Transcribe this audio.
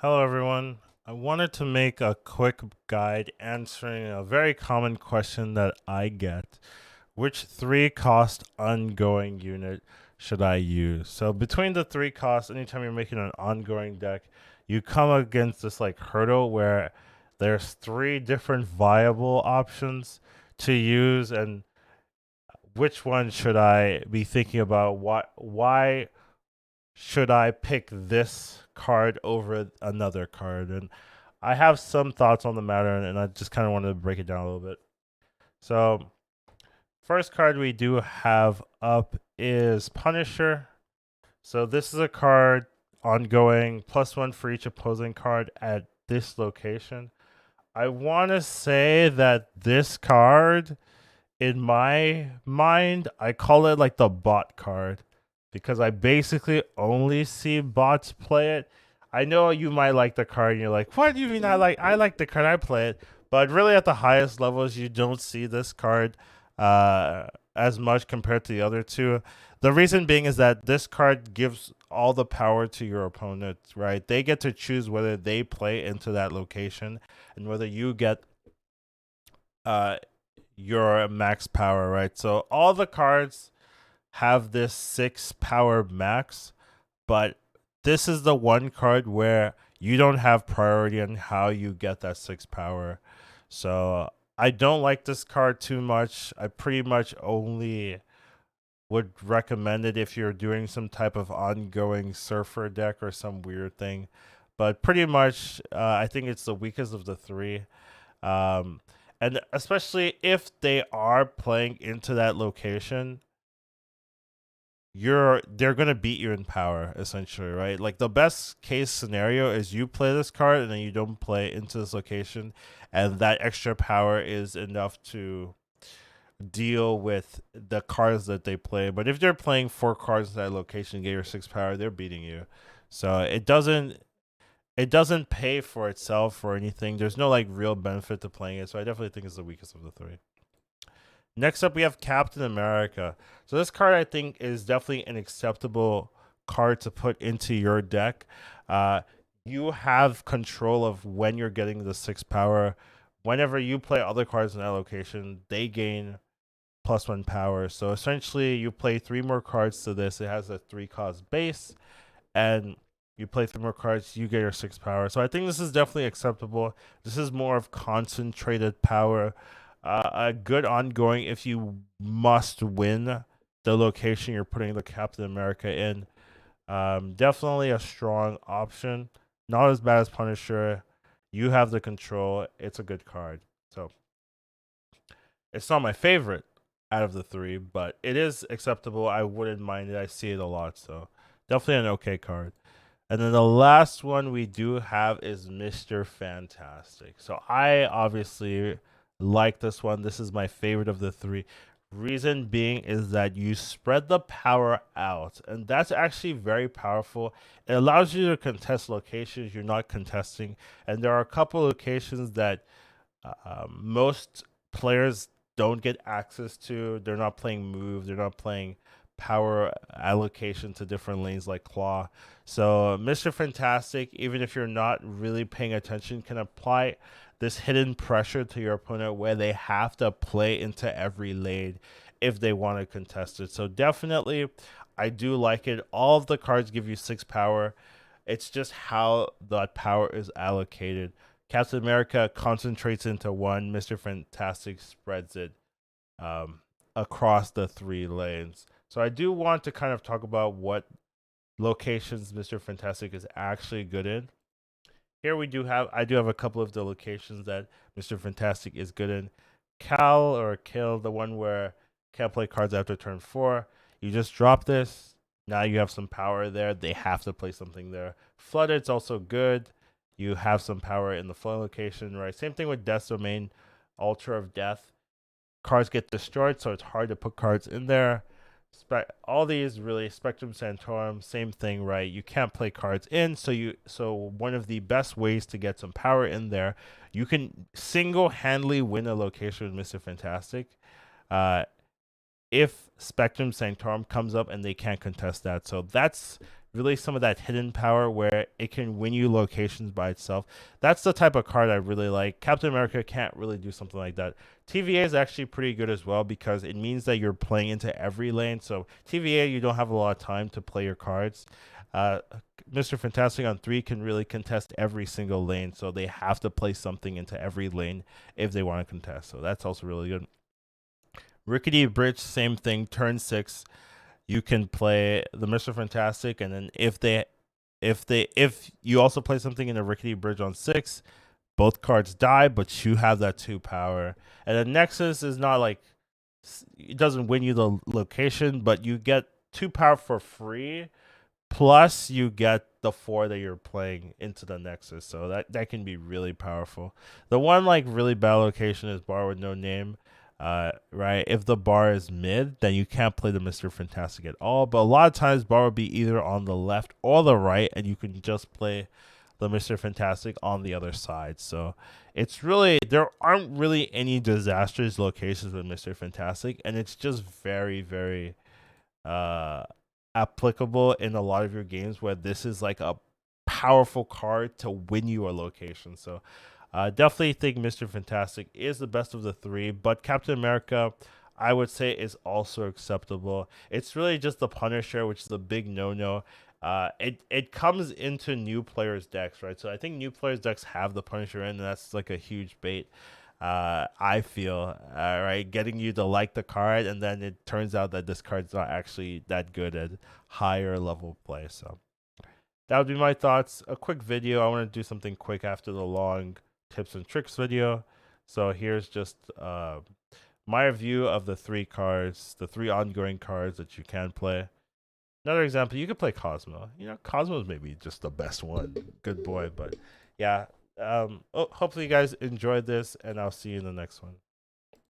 Hello, everyone. I wanted to make a quick guide answering a very common question that I get. Which three cost ongoing unit should I use? So, between the three costs, anytime you're making an ongoing deck, you come against this like hurdle where there's three different viable options to use, and which one should I be thinking about? Why should I pick this card over another card? And I have some thoughts on the matter, and I just kind of wanted to break it down a little bit. So, first card we do have up is Punisher. So, this is a card ongoing, +1 for each opposing card at this location. I want to say that this card, in my mind, I call it like the bot card because I basically only see bots play it. I know you might like the card and you're like, what do you mean I like the card, I play it. But really at the highest levels you don't see this card as much compared to the other two. The reason being is that this card gives all the power to your opponent, right? They get to choose whether they play into that location and whether you get uh your max power, right? So all the cards have this 6 power max, but this is the one card where you don't have priority on how you get that 6 power. So I don't like this card too much. I pretty much only would recommend it if you're doing some type of ongoing surfer deck or some weird thing. But pretty much, I think it's the weakest of the three. Um, and especially if they are playing into that location, they're gonna beat you in power essentially, right? Like the best case scenario is you play this card and then you don't play into this location, and that extra power is enough to deal with the cards that they play. But if they're playing 4 cards in that location, get your 6 power, they're beating you. So it doesn't pay for itself or anything. There's no like real benefit to playing it. So I definitely think it's the weakest of the three. Next up, we have Captain America. So this card, I think, is definitely an acceptable card to put into your deck. Uh, you have control of when you're getting the 6 power. Whenever you play other cards in that location, they gain +1 power. So essentially, you play 3 more cards to this. It has a 3 cost base, and you play 3 more cards, you get your 6 power. So I think this is definitely acceptable. This is more of concentrated power. A good ongoing if you must win the location you're putting the Captain America in. Definitely a strong option. Not as bad as Punisher. You have the control. It's a good card. So it's not my favorite out of the three, but it is acceptable. I wouldn't mind it. I see it a lot. So definitely an okay card. And then the last one we do have is Mr. Fantastic. So I obviously like this one. This is my favorite of the three. Reason being is that you spread the power out, and that's actually very powerful. It allows you to contest locations you're not contesting, and there are a couple locations that most players don't get access to. They're not playing move. They're not playing power allocation to different lanes like claw. So Mr. Fantastic, even if you're not really paying attention, can apply this hidden pressure to your opponent where they have to play into every lane if they want to contest it. So definitely I do like it. All of the cards give you 6 power. It's just how that power is allocated. Captain America concentrates into one. Mr. Fantastic spreads it um, across the 3 lanes. So I do want to kind of talk about what locations Mr. Fantastic is actually good in. Here I do have a couple of the locations that Mr. Fantastic is good in. Cal or Kill, the one where can't play cards after turn 4. You just drop this. Now you have some power there. They have to play something there. Flooded's also good. You have some power in the flood location, right? Same thing with Death Domain, Altar of Death. Cards get destroyed, so it's hard to put cards in there. All these really Spectrum Santorum, same thing, right? You can't play cards in, so one of the best ways to get some power in there, you can single-handedly win a location with Mr. Fantastic. Uh, if Spectrum Sanctorum comes up and they can't contest that. So that's really some of that hidden power where it can win you locations by itself. That's the type of card I really like. Captain America can't really do something like that. TVA is actually pretty good as well because it means that you're playing into every lane. So TVA, you don't have a lot of time to play your cards. Uh, Mr. Fantastic on 3 can really contest every single lane, so they have to play something into every lane if they want to contest. So that's also really good. Rickety Bridge, same thing. Turn 6, you can play the Mr. Fantastic, and then if you also play something in the Rickety Bridge on 6, both cards die, but you have that 2 power. And the Nexus is not like, it doesn't win you the location, but you get 2 power for free, plus you get the 4 that you're playing into the Nexus. So that can be really powerful. The one like really bad location is Bar with No Name. Right, if the bar is mid, then you can't play the Mr. Fantastic at all. But a lot of times bar will be either on the left or the right, and you can just play the Mr. Fantastic on the other side. So it's really, there aren't really any disastrous locations with Mr. Fantastic, and it's just very, very applicable in a lot of your games where this is like a powerful card to win you a location. So definitely think Mr. Fantastic is the best of the 3, but Captain America, I would say, is also acceptable. It's really just the Punisher, which is a big no-no. It comes into new players' decks, right? So I think new players' decks have the Punisher in, and that's like a huge bait. I feel right, getting you to like the card, and then it turns out that this card's not actually that good at higher level play. So that would be my thoughts. A quick video. I want to do something quick after the long tips and tricks video. So here's just my review of the 3 cards, the 3 ongoing cards that you can play. Another example, you could play Cosmo. You know, Cosmo's maybe just the best one. Good boy, but yeah. Hopefully you guys enjoyed this, and I'll see you in the next one.